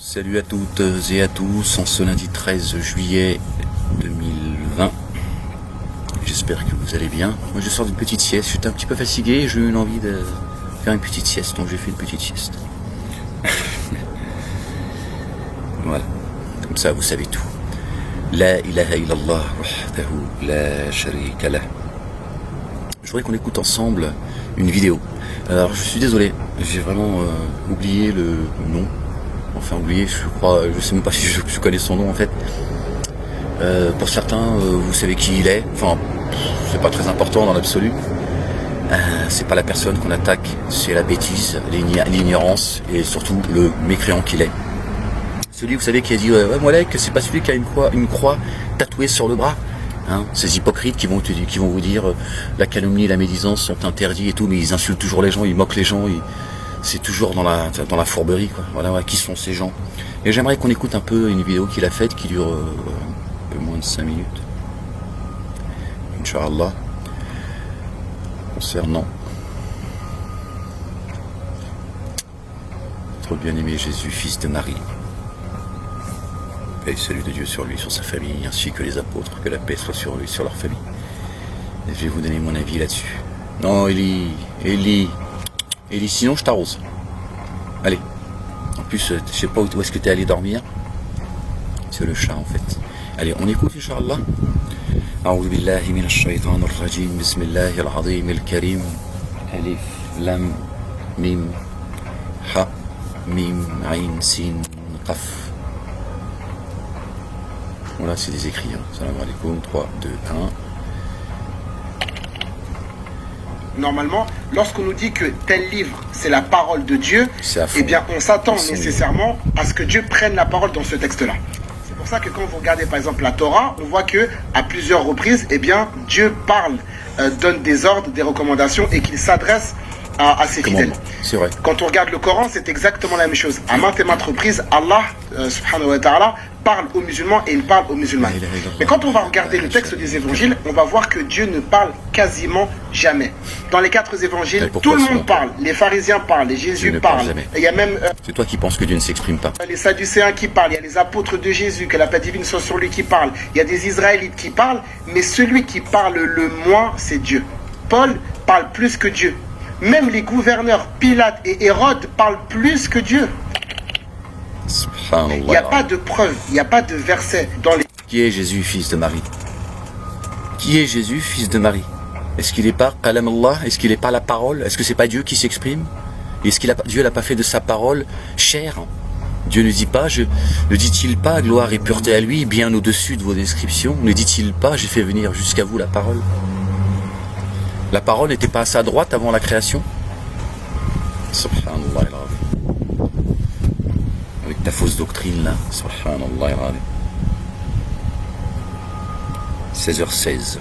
Salut à toutes et à tous, en ce lundi 13 juillet 2020. J'espère que vous allez bien. Moi je sors d'une petite sieste, j'étais un petit peu fatigué, j'ai eu une envie de faire une petite sieste, donc j'ai fait une petite sieste. Voilà, comme ça vous savez tout. La ilaha illallah wahdahu la sharika lah. Je voudrais qu'on écoute ensemble une vidéo. Alors je suis désolé, j'ai vraiment oublié le nom. Enfin oublié, je crois, je sais même pas si je connais son nom en fait. Pour certains, vous savez qui il est. Enfin, c'est pas très important dans l'absolu. C'est pas la personne qu'on attaque, c'est la bêtise, l'ignorance et surtout le mécréant qu'il est. Celui, vous savez, qui a dit ouais, Moulek, c'est pas celui qui a une croix tatouée sur le bras. Hein, ces hypocrites qui vont vous dire la calomnie et la médisance sont interdits et tout, mais ils insultent toujours les gens, ils moquent les gens. C'est toujours dans la fourberie, quoi. Voilà, ouais, qui sont ces gens? Et j'aimerais qu'on écoute un peu une vidéo qu'il a faite qui dure un peu moins de 5 minutes. Inch'Allah. Concernant notre bien-aimé Jésus, fils de Marie. Paix et salut de Dieu sur lui, sur sa famille, ainsi que les apôtres, que la paix soit sur lui, sur leur famille. Et je vais vous donner mon avis là-dessus. Non, Eli, sinon je t'arrose. Allez. En plus, je sais pas où est-ce que tu es allé dormir. C'est le chat en fait. Allez, on écoute Inch'Allah. A'udhu billahi minash shaitanir rajim. Bismillahir azimil karim. Alif, lam, mim, ha, mim, ain, sin, qaf. Voilà, c'est des écrits. Salam alaikum. 3, 2, 1. Normalement, lorsqu'on nous dit que tel livre, c'est la parole de Dieu, eh bien, on s'attend nécessairement à ce que Dieu prenne la parole dans ce texte-là. C'est pour ça que quand vous regardez par exemple la Torah, on voit que à plusieurs reprises, eh bien, Dieu parle, donne des ordres, des recommandations et qu'il s'adresse à ses fidèles. C'est vrai. Quand on regarde le Coran, c'est exactement la même chose. À maintes et maintes reprises, Allah, subhanahu wa ta'ala, parle aux musulmans et il parle aux musulmans. Mais quand on va regarder le texte des évangiles, on va voir que Dieu ne parle quasiment jamais. Dans les 4 évangiles, tout le monde parle. Les pharisiens parlent, les Jésus parle. Il y a même c'est toi qui penses que Dieu ne s'exprime pas. Les Sadducéens qui parlent, il y a les apôtres de Jésus, que la paix divine soit sur lui qui parle. Il y a des Israélites qui parlent, mais celui qui parle le moins, c'est Dieu. Paul parle plus que Dieu. Même les gouverneurs Pilate et Hérode parlent plus que Dieu. Il n'y a pas de preuve, il n'y a pas de verset dans les... Qui est Jésus, fils de Marie? Qui est Jésus, fils de Marie? Est-ce qu'il n'est pas Kalam Allah? Est-ce qu'il n'est pas la parole? Est-ce que c'est pas Dieu qui s'exprime? Est-ce que Dieu n'a pas fait de sa parole chair? Dieu ne dit pas, ne dit-il pas, gloire et pureté à lui, bien au-dessus de vos descriptions? Ne dit-il pas, j'ai fait venir jusqu'à vous la parole? La parole n'était pas à sa droite avant la création? Subhanallah. Avec ta fausse doctrine là. Subhanallah. 16h16.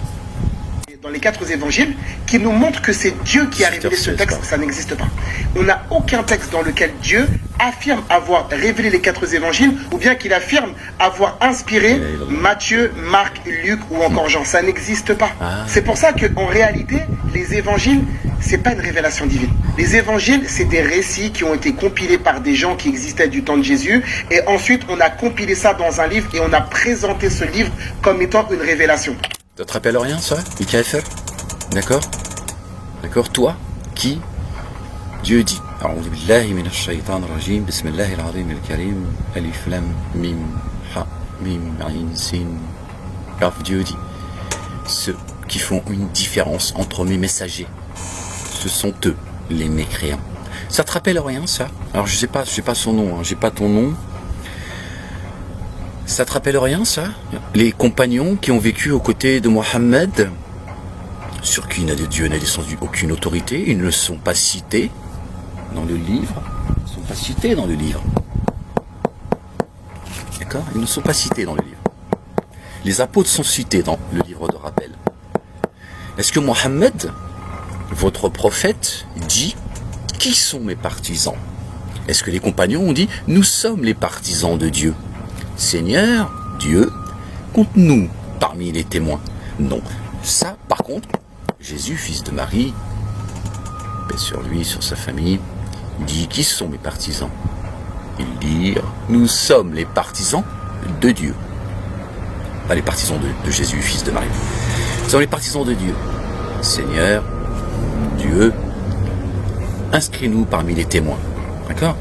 Dans les 4 évangiles, qui nous montrent que c'est Dieu qui a révélé ce texte, ça n'existe pas. On n'a aucun texte dans lequel Dieu affirme avoir révélé les 4 évangiles, ou bien qu'il affirme avoir inspiré Matthieu, Marc, Luc ou encore Jean. Ça n'existe pas. C'est pour ça qu'en réalité, les évangiles, c'est pas une révélation divine. Les évangiles, c'est des récits qui ont été compilés par des gens qui existaient du temps de Jésus, et ensuite on a compilé ça dans un livre et on a présenté ce livre comme étant une révélation. Ça te rappelle rien, ça, IKFR? D'accord? D'accord, toi, qui Dieu dit. A'udhu billahi minash shaitanir rajim, bismillahir azimil karim, alif lam mim ha mim ain sin. Car Dieu dit, ceux qui font une différence entre mes messagers, ce sont eux, les mécréants. Ça te rappelle rien, ça? Alors je sais pas son nom, hein, j'ai pas ton nom. Ça te rappelle rien, ça? Les compagnons qui ont vécu aux côtés de Mohammed, sur qui Dieu n'a descendu aucune autorité, ils ne sont pas cités dans le livre. Ils ne sont pas cités dans le livre. D'accord? Ils ne sont pas cités dans le livre. Les apôtres sont cités dans le livre de rappel. Est-ce que Mohammed, votre prophète, dit « Qui sont mes partisans ?» Est-ce que les compagnons ont dit « Nous sommes les partisans de Dieu ?» Seigneur, Dieu, compte-nous parmi les témoins. Non. Ça, par contre, Jésus, fils de Marie, paix sur lui, sur sa famille, dit, qui sont mes partisans? ils dirent, nous sommes les partisans de Dieu. Pas les partisans de Jésus, fils de Marie. Nous sommes les partisans de Dieu. Seigneur, Dieu, inscris-nous parmi les témoins. D'accord?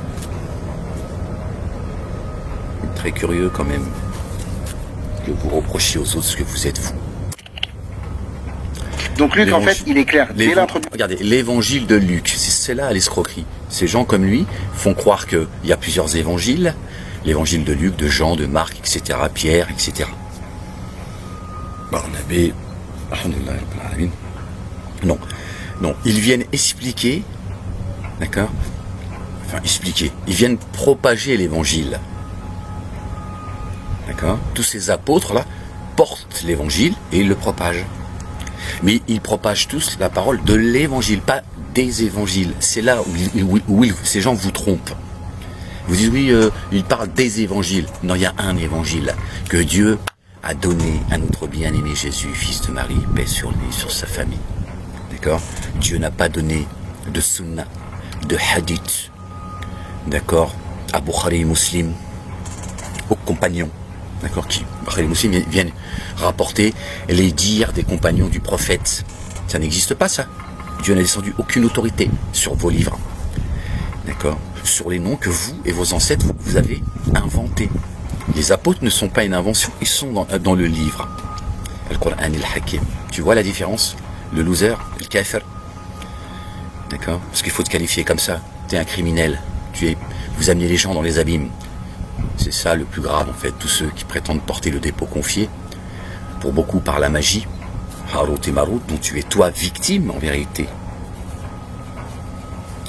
Très curieux quand même que vous reprochiez aux autres ce que vous êtes vous. Donc Luc, en fait, il est clair. Regardez, l'évangile de Luc, c'est là l'escroquerie. Ces gens comme lui font croire qu'il y a plusieurs évangiles. L'évangile de Luc, de Jean, de Marc, etc., Pierre, etc. Barnabé, non, non, ils viennent expliquer, d'accord? Enfin, expliquer. Ils viennent propager l'évangile. D'accord? Tous ces apôtres-là portent l'évangile et ils le propagent. Mais ils propagent tous la parole de l'évangile, pas des évangiles. C'est là où ces gens vous trompent. Vous dites oui, ils parlent des évangiles. Non, il y a un évangile que Dieu a donné à notre bien-aimé Jésus, fils de Marie, paix sur lui, sur sa famille. D'accord? Dieu n'a pas donné de sunnah, de hadith, d'accord, à Bukhari Muslim, aux compagnons, d'accord, qui, Bukhari Muslim, viennent rapporter les dires des compagnons du prophète. Ça n'existe pas, ça. Dieu n'a descendu aucune autorité sur vos livres, d'accord, sur les noms que vous et vos ancêtres, vous avez inventés. Les apôtres ne sont pas une invention, ils sont dans le livre. Al-Qur'an al-Hakim. Tu vois la différence? Le loser, le kafir. D'accord? Parce qu'il faut te qualifier comme ça. Tu es un criminel. Vous amenez les gens dans les abîmes. C'est ça le plus grave en fait. Tous ceux qui prétendent porter le dépôt confié, pour beaucoup par la magie, Harut et Marut, dont tu es toi victime en vérité.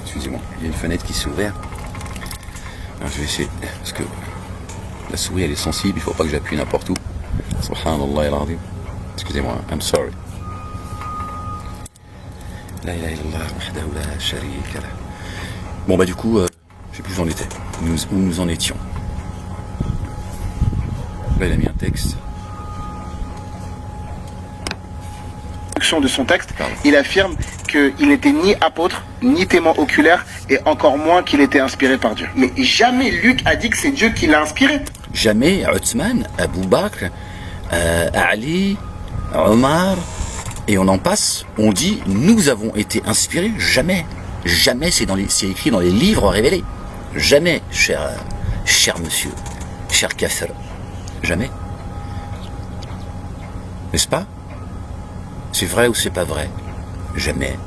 Excusez-moi, il y a une fenêtre qui s'est ouverte. Alors je vais essayer, parce que la souris elle est sensible, il ne faut pas que j'appuie n'importe où. Subhanallah al-Azim. Excusez-moi, I'm sorry. La ilaha illallah wahdahu la sharika lah. Bon bah du coup, je sais plus où j'en étais, où nous en étions. Là il a mis un texte. De son texte, il affirme qu'il n'était ni apôtre, ni témoin oculaire, et encore moins qu'il était inspiré par Dieu. Mais jamais Luc a dit que c'est Dieu qui l'a inspiré. Jamais Uthman, Abu Bakr, Ali, Omar, et on en passe, on dit nous avons été inspirés. Jamais, jamais c'est écrit dans les livres révélés. Jamais, cher monsieur, cher kafir, jamais. N'est-ce pas? C'est vrai ou c'est pas vrai? Jamais.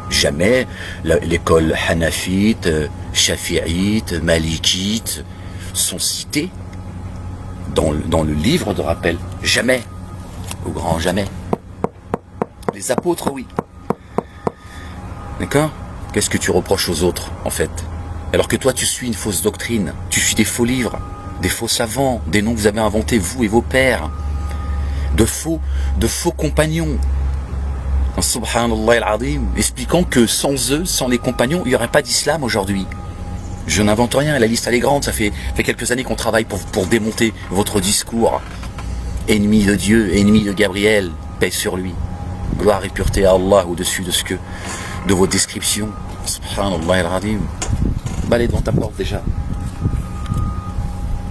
Jamais l'école hanafite, shafi'ite, malikite sont citées dans le livre de rappel. Jamais. Au grand jamais. Les apôtres, oui. D'accord? Qu'est-ce que tu reproches aux autres, en fait? Alors que toi, tu suis une fausse doctrine. Tu suis des faux livres, des faux savants, des noms que vous avez inventés, vous et vos pères. De faux compagnons, subhanallah al-azim, expliquant que sans eux, sans les compagnons, il n'y aurait pas d'islam aujourd'hui. Je n'invente rien, la liste elle est grande, ça fait quelques années qu'on travaille pour démonter votre discours. Ennemi de Dieu, ennemi de Gabriel, paix sur lui. Gloire et pureté à Allah au-dessus de vos descriptions. Subhanallah al-azim. Balai devant ta porte déjà.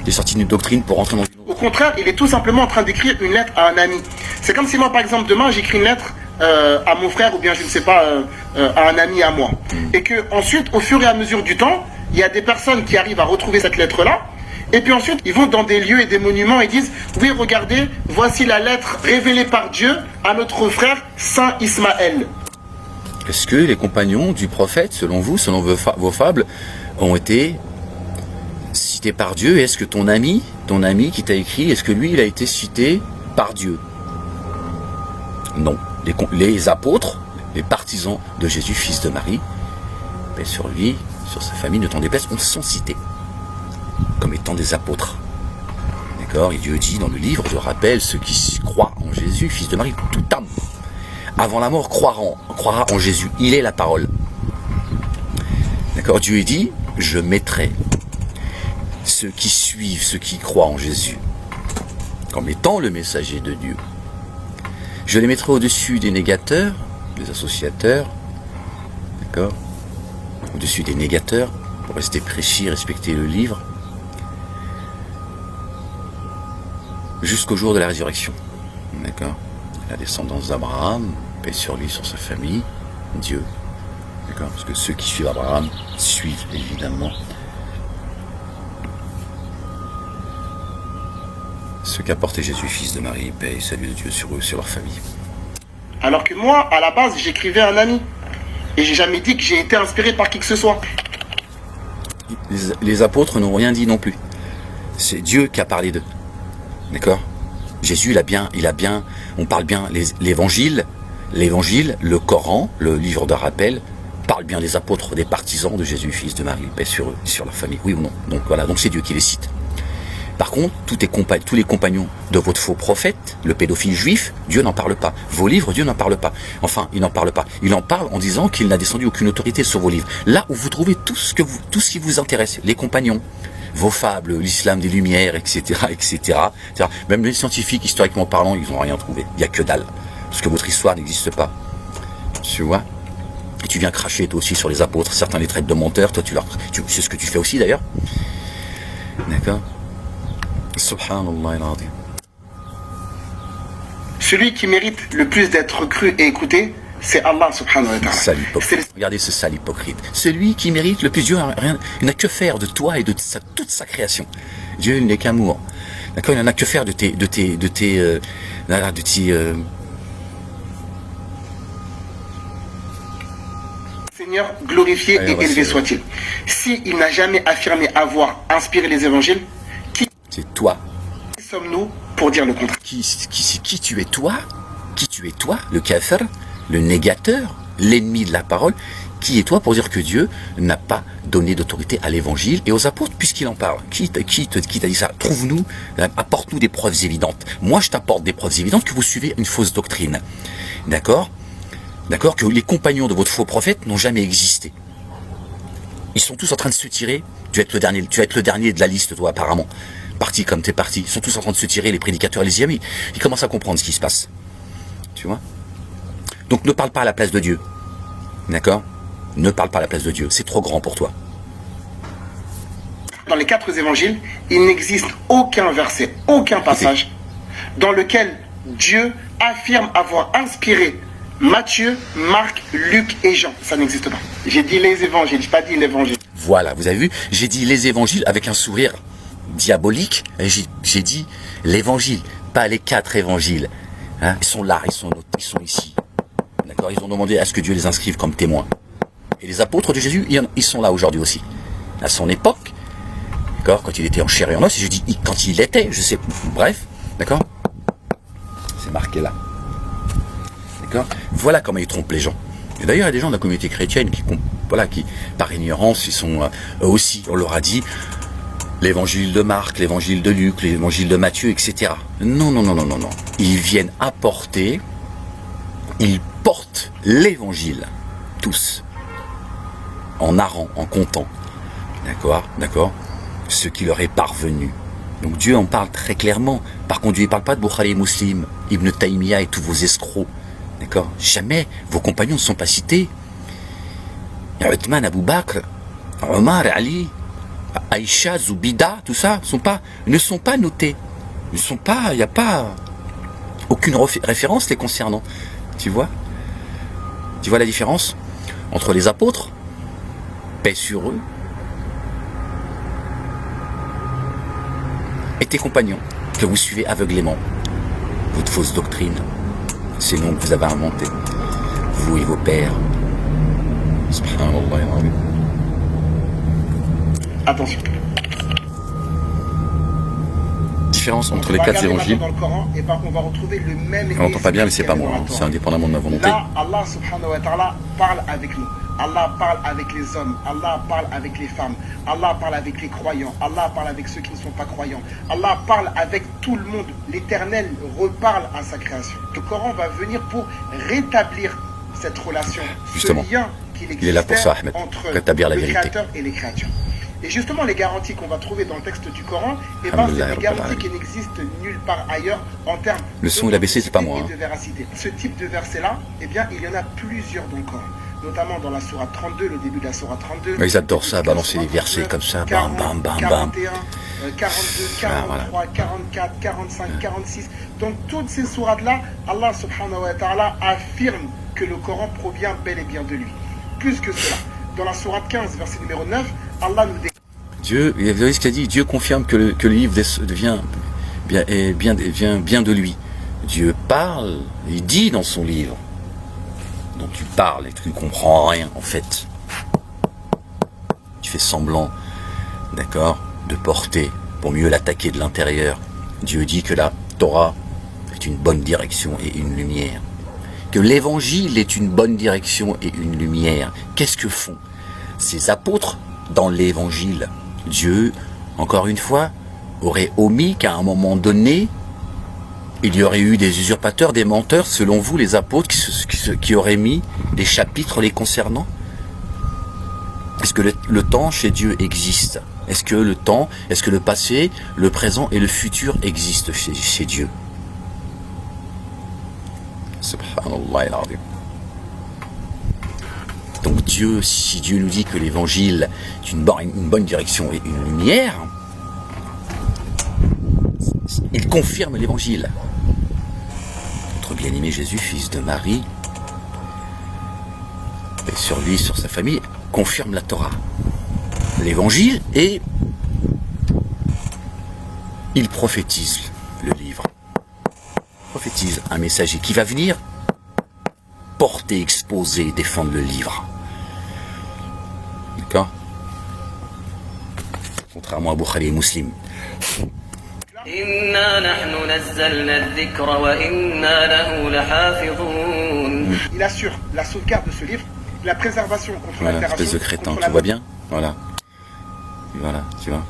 J'ai sorti une doctrine pour rentrer dans une autre. Au contraire, il est tout simplement en train d'écrire une lettre à un ami. C'est comme si moi, par exemple, demain, j'écris une lettre à mon frère ou bien, je ne sais pas, à un ami à moi. Et que ensuite, au fur et à mesure du temps, il y a des personnes qui arrivent à retrouver cette lettre-là. Et puis ensuite, ils vont dans des lieux et des monuments et disent « Oui, regardez, voici la lettre révélée par Dieu à notre frère Saint Ismaël. » Est-ce que les compagnons du prophète, selon vous, selon vos fables, ont été cité par Dieu? Et est-ce que ton ami qui t'a écrit, est-ce que lui, il a été cité par Dieu? Non. Les apôtres, les partisans de Jésus, fils de Marie, paix sur lui, sur sa famille, ne t'en déplaise, sont cités comme étant des apôtres. D'accord? Et Dieu dit dans le livre de rappel, ceux qui croient en Jésus, fils de Marie, toute âme, avant la mort, croira en Jésus. Il est la parole. D'accord? Dieu dit, je mettrai ceux qui suivent, ceux qui croient en Jésus, comme étant le messager de Dieu. Je les mettrai au-dessus des négateurs, des associateurs, d'accord, au-dessus des négateurs pour rester précis, respecter le livre, jusqu'au jour de la résurrection. D'accord? La descendance d'Abraham, paix sur lui, sur sa famille, Dieu. D'accord? Parce que ceux qui suivent Abraham suivent évidemment ce qu'a porté Jésus, fils de Marie, paix et salut de Dieu sur eux, sur leur famille. Alors que moi, à la base, j'écrivais à un ami. Et j'ai jamais dit que j'ai été inspiré par qui que ce soit. Les apôtres n'ont rien dit non plus. C'est Dieu qui a parlé d'eux. D'accord? Jésus, on parle bien l'évangile, le Coran, le livre de rappel, parle bien des apôtres, des partisans de Jésus, fils de Marie, paix sur eux, sur leur famille. Oui ou non? Donc voilà, donc c'est Dieu qui les cite. Par contre, tous les compagnons de votre faux prophète, le pédophile juif, Dieu n'en parle pas. Vos livres, Dieu n'en parle pas. Enfin, il n'en parle pas. Il en parle en disant qu'il n'a descendu aucune autorité sur vos livres. Là où vous trouvez tout ce qui vous intéresse, les compagnons, vos fables, l'islam des Lumières, etc., etc. Même les scientifiques, historiquement parlant, ils n'ont rien trouvé. Il n'y a que dalle. Parce que votre histoire n'existe pas. Tu vois? Et tu viens cracher toi aussi sur les apôtres. Certains les traitent de menteurs. Toi, c'est ce que tu fais aussi d'ailleurs. D'accord? Subhanallah al-Azim. Celui qui mérite le plus d'être cru et écouté, c'est Allah subhanahu wa ta'ala. Regardez ce sale hypocrite. Celui qui mérite le plus, Dieu il n'a que faire de toi et de toute sa création. Dieu, il n'est qu'amour. D'accord? Il n'a que faire de tes Seigneur, glorifié et élevé soit-il. S'il n'a jamais affirmé avoir inspiré les évangiles, c'est toi. Qui sommes-nous pour dire le contraire? Qui tu es toi? Qui tu es toi? Le kafir, le négateur, l'ennemi de la parole. Qui es toi pour dire que Dieu n'a pas donné d'autorité à l'évangile et aux apôtres puisqu'il en parle? Qui t'a dit ça? Trouve-nous, apporte-nous des preuves évidentes. Moi, je t'apporte des preuves évidentes que vous suivez une fausse doctrine. D'accord? D'accord? Que les compagnons de votre faux prophète n'ont jamais existé. Ils sont tous en train de se tirer. Tu vas être le dernier de la liste, toi, apparemment. Parti comme t'es parti. Ils sont tous en train de se tirer, les prédicateurs et les amis. Ils commencent à comprendre ce qui se passe. Tu vois? Donc ne parle pas à la place de Dieu. D'accord? Ne parle pas à la place de Dieu. C'est trop grand pour toi. Dans les 4 évangiles, il n'existe aucun verset, aucun passage dans lequel Dieu affirme avoir inspiré Matthieu, Marc, Luc et Jean. Ça n'existe pas. J'ai dit les évangiles, je n'ai pas dit l'évangile. Voilà, vous avez vu? J'ai dit les évangiles avec un sourire diabolique. J'ai dit l'évangile, pas les 4 évangiles. Hein? Ils sont là, ils sont ici. D'accord? Ils ont demandé à ce que Dieu les inscrive comme témoins. Et les apôtres de Jésus, ils sont là aujourd'hui aussi. À son époque, d'accord, quand il était en chair et en os, je dis quand il était, je sais, bref, d'accord? C'est marqué là. D'accord? Voilà comment ils trompent les gens. Et d'ailleurs, il y a des gens de la communauté chrétienne qui par ignorance, ils sont eux aussi, on leur a dit l'évangile de Marc, l'évangile de Luc, l'évangile de Matthieu, etc. Non. Ils viennent apporter, ils portent l'évangile, tous, en narrant, en comptant, d'accord, ce qui leur est parvenu. Donc Dieu en parle très clairement. Par contre, Dieu ne parle pas de Bukhari et Muslim, Ibn Taymiyyah et tous vos escrocs. D'accord? Jamais vos compagnons ne sont pas cités. Uthman, Abu Bakr, Omar, Ali, Aïcha, Zoubida, tout ça, ne sont pas notés. Il n'y a pas aucune référence les concernant. Tu vois la différence entre les apôtres, paix sur eux, et tes compagnons que vous suivez aveuglément, votre fausse doctrine, ces noms que vous avez inventés, vous et vos pères. Subhanallah. Attention. Différence entre les 4 évangiles. Dans le Coran, et on va retrouver le même. On n'entend pas bien, mais c'est pas moi. Hein. C'est indépendamment de ma volonté. Là, Allah subhanahu wa ta'ala parle avec nous. Allah parle avec les hommes. Allah parle avec les femmes. Allah parle avec les croyants. Allah parle avec ceux qui ne sont pas croyants. Allah parle avec tout le monde. L'Éternel reparle à sa création. Le Coran va venir pour rétablir cette relation, justement, ce lien qu'il il est là pour ça, existait Ahmed, entre rétablir la le vérité. Créateur et les créatures. Et justement, les garanties qu'on va trouver dans le texte du Coran, c'est des garanties qui n'existent nulle part ailleurs en termes le son il a baissé, c'est pas moi. De véracité. Ce type de verset-là, il y en a plusieurs dans le Coran. notamment dans la sourate 32, le début de la sourate 32. Ils adorent ça, balancer des versets comme ça, 40, bam, bam, bam, 41, 42, Ah, 43, voilà. 44, 45, 46. Donc toutes ces sourates-là, Allah subhanahu wa ta'ala affirme que le Coran provient bel et bien de lui. Plus que cela, dans la sourate 15, verset numéro 9, Allah nous dit... Dieu, vous avez ce qu'il a dit, Dieu confirme que le livre devient bien de lui. Dieu parle, il dit dans son livre. Donc tu parles et tu ne comprends rien en fait. Tu fais semblant, d'accord, de porter pour mieux l'attaquer de l'intérieur. Dieu dit que la Torah est une bonne direction et une lumière. Que l'évangile est une bonne direction et une lumière. Qu'est-ce que font ces apôtres dans l'évangile? Dieu, encore une fois, aurait omis qu'à un moment donné, il y aurait eu des usurpateurs, des menteurs, selon vous, les apôtres, qui auraient mis des chapitres les concernant? Est-ce que le temps chez Dieu existe? Est-ce que le temps, est-ce que le passé, le présent et le futur existent chez Dieu? Subhanallah al-Azim. Donc Dieu, si Dieu nous dit que l'évangile est une bonne direction et une lumière, il confirme l'évangile. Notre bien-aimé Jésus, fils de Marie, et sur lui, sur sa famille, confirme la Torah, l'évangile, et il prophétise le livre. Prophétise un messager qui va venir porter, exposer, défendre le livre. D'accord? Contrairement à Bukhari et Muslim. Il assure la sauvegarde de ce livre, la préservation contre voilà, l'altération. Espèce de crétin, tu vois bien? Voilà. Et voilà, tu vois.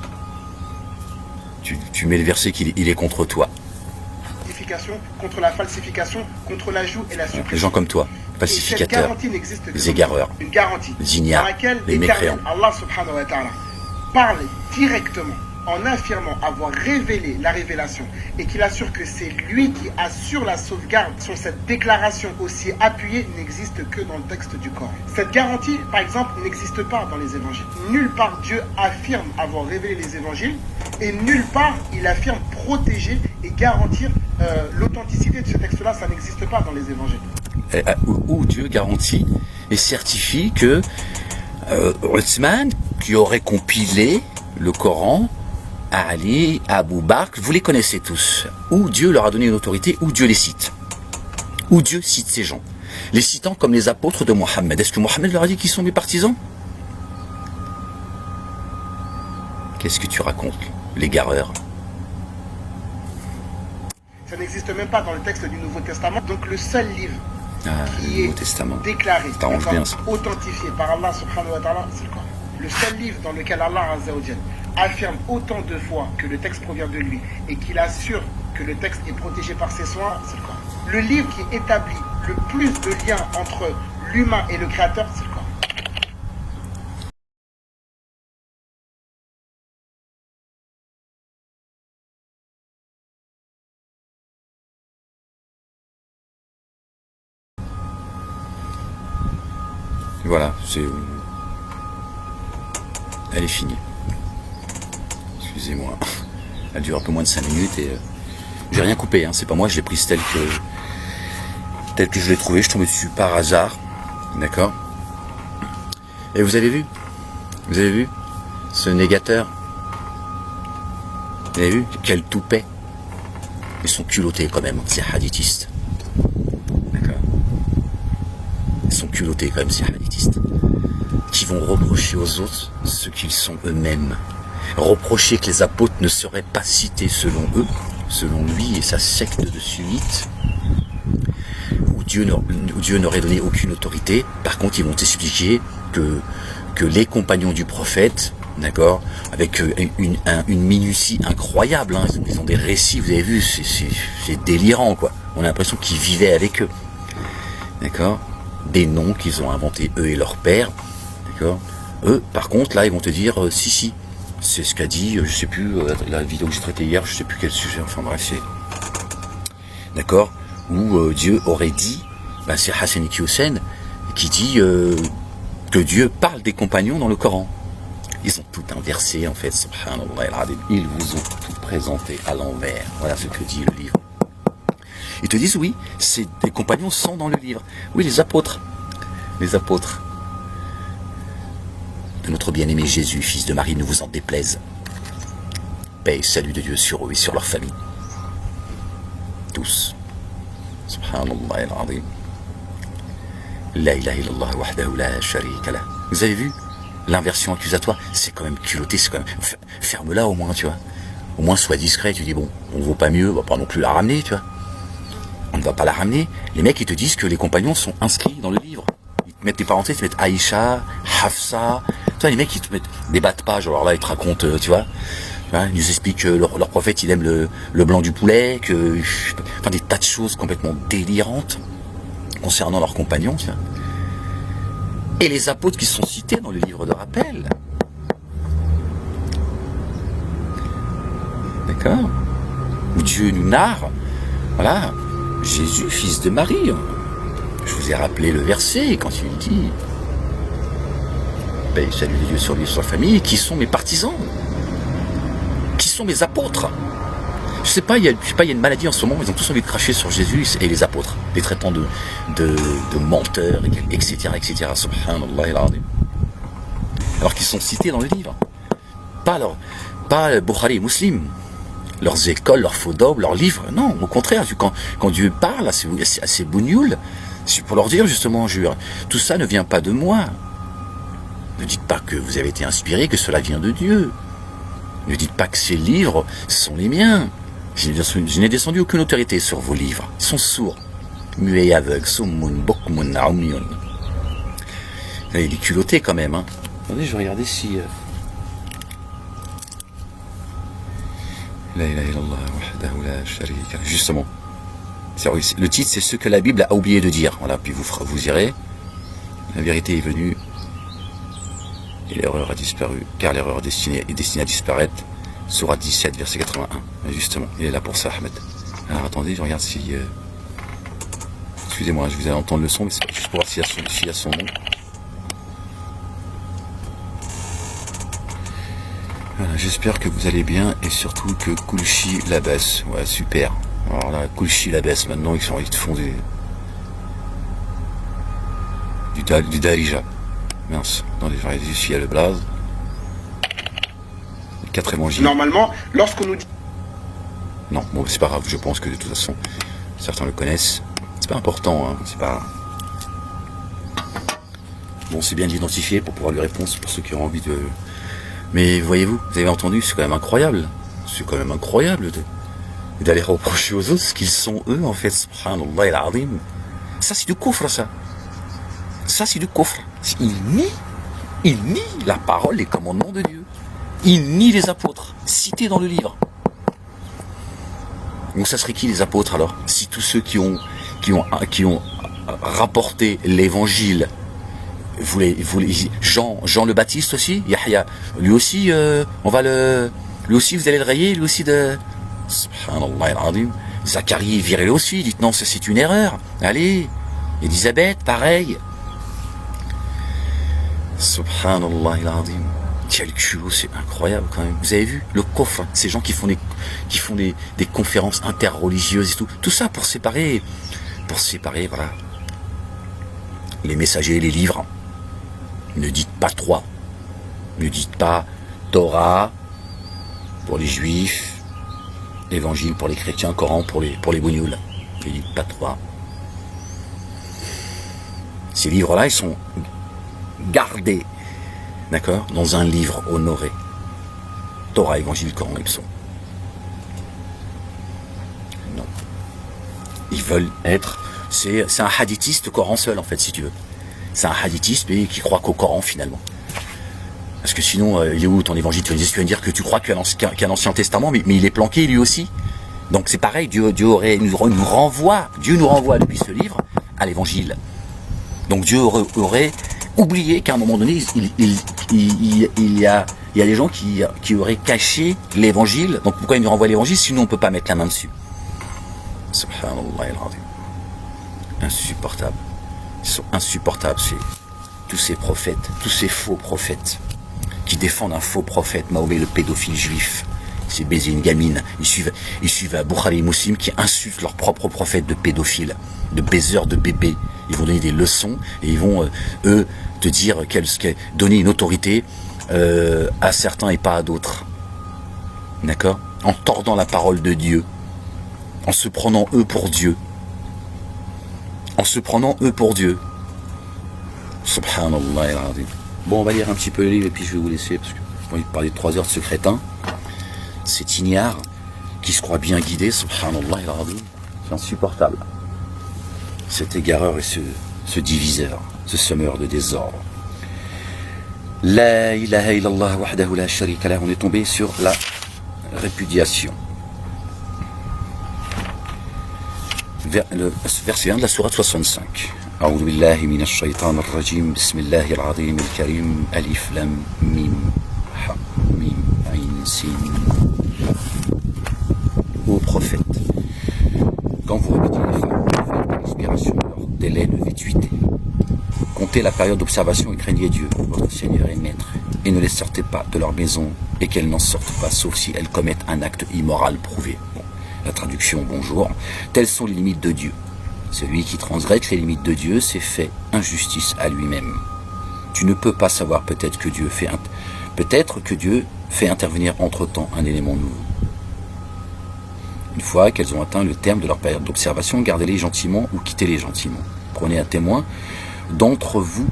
Tu mets le verset qu'il est contre toi. Contre la falsification, contre l'ajout et la suppression. Les gens comme toi, falsificateurs, les égareurs, une garantie les ignares, dans laquelle les mécréants. Allah subhanahu wa ta'ala parle directement en affirmant avoir révélé la révélation et qu'il assure que c'est lui qui assure la sauvegarde. Sur cette déclaration aussi appuyée n'existe que dans le texte du Coran. Cette garantie, par exemple, n'existe pas dans les évangiles. Nulle part Dieu affirme avoir révélé les évangiles et nulle part il affirme protéger et garantir l'authenticité de ce texte-là. Ça n'existe pas dans les évangiles. Où Dieu garantit et certifie que Uthman, qui aurait compilé le Coran, Ali, Abu Bakr, vous les connaissez tous. Où Dieu leur a donné une autorité, où Dieu les cite. Où Dieu cite ces gens. Les citant comme les apôtres de Mohammed. Est-ce que Mohammed leur a dit qu'ils sont mes partisans? Qu'est-ce que tu racontes, l'égareur? Ça n'existe même pas dans le texte du Nouveau Testament. Donc le seul livre qui est déclaré, authentifié par Allah subhanahu wa ta'ala, c'est le Coran. Le seul livre dans lequel Allah azza wa jalla affirme autant de fois que le texte provient de lui et qu'il assure que le texte est protégé par ses soins, c'est le Coran. Le livre qui établit le plus de liens entre l'humain et le Créateur, c'est le Coran. Voilà, elle est finie. Excusez-moi. Elle dure un peu moins de 5 minutes et j'ai rien coupé, hein. C'est pas moi, je l'ai prise telle que je l'ai trouvée, je tombais dessus par hasard. D'accord? Et vous avez vu? Vous avez vu? Ce négateur? Vous avez vu? Quel toupet? Ils sont culottés quand même, ces hadithistes. D'accord? Ils sont culottés quand même, ces hadithistes. Qui vont reprocher aux autres ce qu'ils sont eux-mêmes. Reprocher que les apôtres ne seraient pas cités selon eux, selon lui et sa secte de sunnites, où Dieu n'aurait donné aucune autorité. Par contre, ils vont expliquer que les compagnons du prophète, d'accord, avec une minutie incroyable, hein, ils ont des récits, vous avez vu, c'est délirant, quoi. On a l'impression qu'ils vivaient avec eux, d'accord, des noms qu'ils ont inventés eux et leur père, d'accord. Eux, par contre, là, ils vont te dire, si, c'est ce qu'a dit, je sais plus, la vidéo que j'ai traitée hier, je sais plus quel sujet, enfin bref, c'est... D'accord, où Dieu aurait dit, c'est Hassan et Hussein, qui dit que Dieu parle des compagnons dans le Coran. Ils ont tout inversé en fait, subhanallah. Ils vous ont tout présenté à l'envers. Voilà ce que dit le livre. Ils te disent oui, les compagnons sont dans le livre. Oui, les apôtres de notre bien-aimé Jésus, fils de Marie, ne vous en déplaise. Paix et salut de Dieu sur eux et sur leur famille. Tous. Subhanallah al-azim. La ilaha illallah wahdahu la sharika lah. Vous avez vu l'inversion accusatoire? C'est quand même culotté, c'est quand même... Ferme-la au moins, tu vois. Au moins, sois discret, tu dis, bon, on vaut pas mieux, on va pas non plus la ramener, tu vois. On ne va pas la ramener. Les mecs, ils te disent que les compagnons sont inscrits dans le livre. Ils te mettent des parenthèses, ils te mettent Aïcha, Hafsa. Tu vois, les mecs, ils te mettent des bas de page, alors là, ils te racontent, tu vois. Ils nous expliquent que leur prophète, il aime le blanc du poulet, enfin, des tas de choses complètement délirantes concernant leurs compagnons, tu vois. Et les apôtres qui sont cités dans le livre de rappel. D'accord? Où Dieu nous narre, voilà, Jésus, fils de Marie. Je vous ai rappelé le verset quand il dit ben, salut les Dieu sur lui et sur sa famille, qui sont mes partisans, qui sont mes apôtres. Je sais pas, il y a une maladie en ce moment, ils ont tous envie de cracher sur Jésus et les apôtres, les traitant de menteurs, etc., etc. Subhanallah al-azim. Alors qu'ils sont cités dans le livre. Pas Bukhari et Muslim, leurs écoles, leurs faux dogmes, leurs livres. Non, au contraire, quand Dieu parle à ces bougnoules, c'est pour leur dire justement, tout ça ne vient pas de moi. Ne dites pas que vous avez été inspiré, que cela vient de Dieu. Ne dites pas que ces livres sont les miens. Je n'ai descendu aucune autorité sur vos livres. Ils sont sourds, muets et aveugles. Il est culotté quand même. Hein. Attendez, je vais regarder si... Justement. Le titre, c'est ce que la Bible a oublié de dire. Voilà, puis vous irez. La vérité est venue et l'erreur a disparu, car l'erreur est destinée à disparaître. Sourate 17, verset 81. Justement, il est là pour ça, Ahmed. Alors attendez, je regarde si... Excusez-moi, je vous ai entendu le son, mais c'est juste pour voir s'il y a son nom. Voilà, j'espère que vous allez bien et surtout que Kulchi la baisse. Ouais, super. Alors là, Kulchi la baisse, maintenant ils te font du Darija. Mince, dans les vrais il y a le blaze. 4 évangiles. Normalement, lorsqu'on nous dit... Non, bon, c'est pas grave, je pense que de toute façon, certains le connaissent. C'est pas important, hein, c'est pas... Bon, c'est bien de l'identifier pour pouvoir lui répondre, pour ceux qui ont envie de... Mais voyez-vous, vous avez entendu, c'est quand même incroyable. C'est quand même incroyable d'aller reprocher aux autres ce qu'ils sont eux, en fait. Subhanallah al-azim. Ça, c'est du kufr, ça. Ça, c'est du kufr. Il nie la parole, les commandements de Dieu. Il nie les apôtres, cités dans le livre. Donc ça serait qui les apôtres alors? Si tous ceux qui ont rapporté l'évangile, Jean le Baptiste aussi, Yahya, lui aussi, lui aussi vous allez le rayer, lui aussi de... Subhanallah al-azim. Zacharie, virez-le aussi, dites non, ça c'est une erreur. Allez, Élisabeth, pareil. Subhanallah al-azim. Quel culot, c'est incroyable quand même. Vous avez vu le coffre, ces gens qui font des conférences interreligieuses et tout ça pour séparer, voilà, les messagers, les livres. Ne dites pas 3. Ne dites pas Torah pour les juifs, Évangile pour les chrétiens, Coran pour les bougnoules. Ne dites pas 3. Ces livres-là, ils sont gardés, d'accord, dans un livre honoré. Torah, Évangile, Coran, Ipson. Non. Ils veulent être... C'est un hadithiste Coran seul, en fait, si tu veux. C'est un hadithiste, mais qui croit qu'au Coran, finalement. Parce que sinon, il est où ton évangile? Tu vas me dire que tu crois qu'il y a un Ancien Testament, mais il est planqué, lui aussi. Donc c'est pareil, Dieu nous renvoie depuis ce livre à l'évangile. Donc Dieu aurait oublié qu'à un moment donné, il y a des gens qui auraient caché l'évangile. Donc pourquoi il nous renvoie l'évangile? Sinon on ne peut pas mettre la main dessus. Subhanallah al-azim. Insupportable. Ils sont insupportables, tous ces prophètes, tous ces faux prophètes, qui défendent un faux prophète, Mahomet le pédophile juif. C'est baiser une gamine. Ils suivent à Bukhari et Muslim qui insultent leur propre prophète de pédophile, de baiseurs de bébés. Ils vont donner des leçons et ils vont, eux, te dire donner une autorité à certains et pas à d'autres. D'accord? En tordant la parole de Dieu. En se prenant eux pour Dieu. En se prenant eux pour Dieu. Subhanallah. Bon, on va lire un petit peu le livre et puis je vais vous laisser parce que j'ai envie de parler de 3 heures de ce crétin. Cet ignare qui se croit bien guidé, subhanallah, c'est insupportable. Cet égareur et ce diviseur, ce semeur de désordre. La ilaha illallah wahdahu la sharika lah. On est tombé sur la répudiation. Le verset 1 de la sourate 65. أعوذ بالله من الشيطان الرجيم بسم الله العظيم الكريم ألف لام ميم ح ميم عين سين. Ô prophète, quand vous répétez les femmes, faites l'expiration de leur délai de vétuité. Comptez la période d'observation et craignez Dieu, votre Seigneur et Maître, et ne les sortez pas de leur maison et qu'elles n'en sortent pas, sauf si elles commettent un acte immoral prouvé. Bon, la traduction, bonjour. Telles sont les limites de Dieu. Celui qui transgresse les limites de Dieu s'est fait injustice à lui-même. Tu ne peux pas savoir peut-être que Dieu fait intervenir entre-temps un élément nouveau. Une fois qu'elles ont atteint le terme de leur période d'observation, gardez-les gentiment ou quittez-les gentiment. Prenez à témoin deux d'entre vous,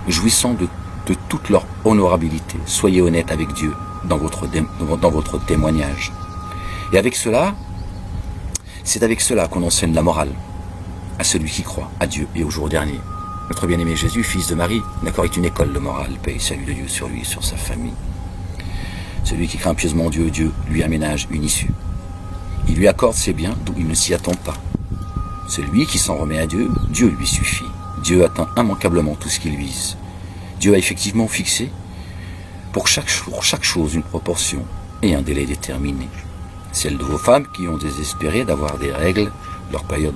jouissant de toute leur honorabilité. Soyez honnête avec Dieu dans votre témoignage. Et c'est avec cela qu'on enseigne la morale à celui qui croit à Dieu et au jour dernier. Notre bien-aimé Jésus, fils de Marie, d'accord, est une école de morale, paix et salut de Dieu sur lui et sur sa famille. Celui qui craint pieusement Dieu, Dieu lui aménage une issue. Il lui accorde ses biens d'où il ne s'y attend pas. Celui qui s'en remet à Dieu, Dieu lui suffit. Dieu atteint immanquablement tout ce qu'il vise. Dieu a effectivement fixé pour chaque chose une proportion et un délai déterminé. Celles de vos femmes qui ont désespéré d'avoir des règles, leur période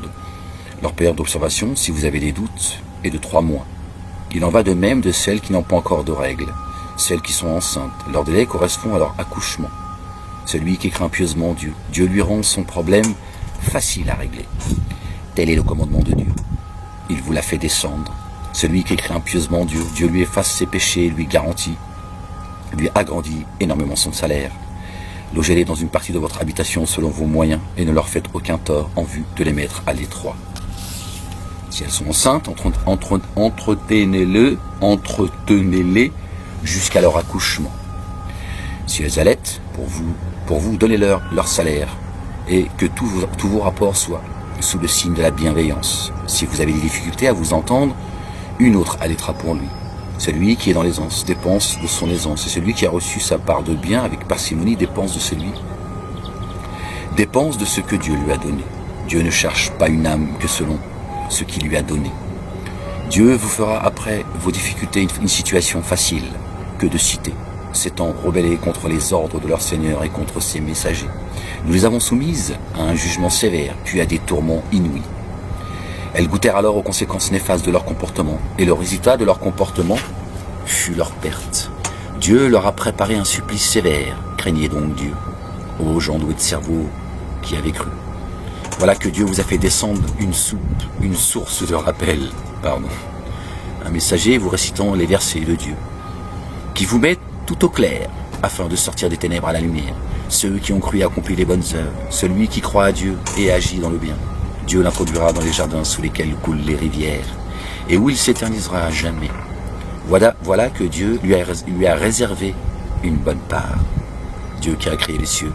d'observation, si vous avez des doutes, est de 3 mois. Il en va de même de celles qui n'ont pas encore de règles, celles qui sont enceintes. Leur délai correspond à leur accouchement. Celui qui craint pieusement Dieu, Dieu lui rend son problème facile à régler. Tel est le commandement de Dieu. Il vous l'a fait descendre. Celui qui craint pieusement Dieu, Dieu lui efface ses péchés et lui agrandit énormément son salaire. Logez-les dans une partie de votre habitation selon vos moyens et ne leur faites aucun tort en vue de les mettre à l'étroit. Si elles sont enceintes, entretenez-les jusqu'à leur accouchement. Si elles allaitent, pour vous donnez-leur leur salaire et que tous vos rapports soient sous le signe de la bienveillance. Si vous avez des difficultés à vous entendre, une autre allaitera pour lui. Celui qui est dans l'aisance dépense de son aisance, et celui qui a reçu sa part de bien avec parcimonie dépense de ce que Dieu lui a donné. Dieu ne cherche pas une âme que selon ce qu'il lui a donné. Dieu vous fera après vos difficultés une situation facile que de citer, s'étant rebellés contre les ordres de leur Seigneur et contre ses messagers. Nous les avons soumises à un jugement sévère, puis à des tourments inouïs. Elles goûtèrent alors aux conséquences néfastes de leur comportement, et le résultat de leur comportement fut leur perte. Dieu leur a préparé un supplice sévère. Craignez donc Dieu, ô gens doués de cerveau qui avez cru. Voilà que Dieu vous a fait descendre une source de rappel, un messager vous récitant les versets de Dieu, qui vous met tout au clair, afin de sortir des ténèbres à la lumière. Ceux qui ont cru et accompli les bonnes œuvres, celui qui croit à Dieu et agit dans le bien. Dieu l'introduira dans les jardins sous lesquels coulent les rivières, et où il s'éternisera à jamais. Voilà que Dieu lui a réservé une bonne part. Dieu qui a créé les cieux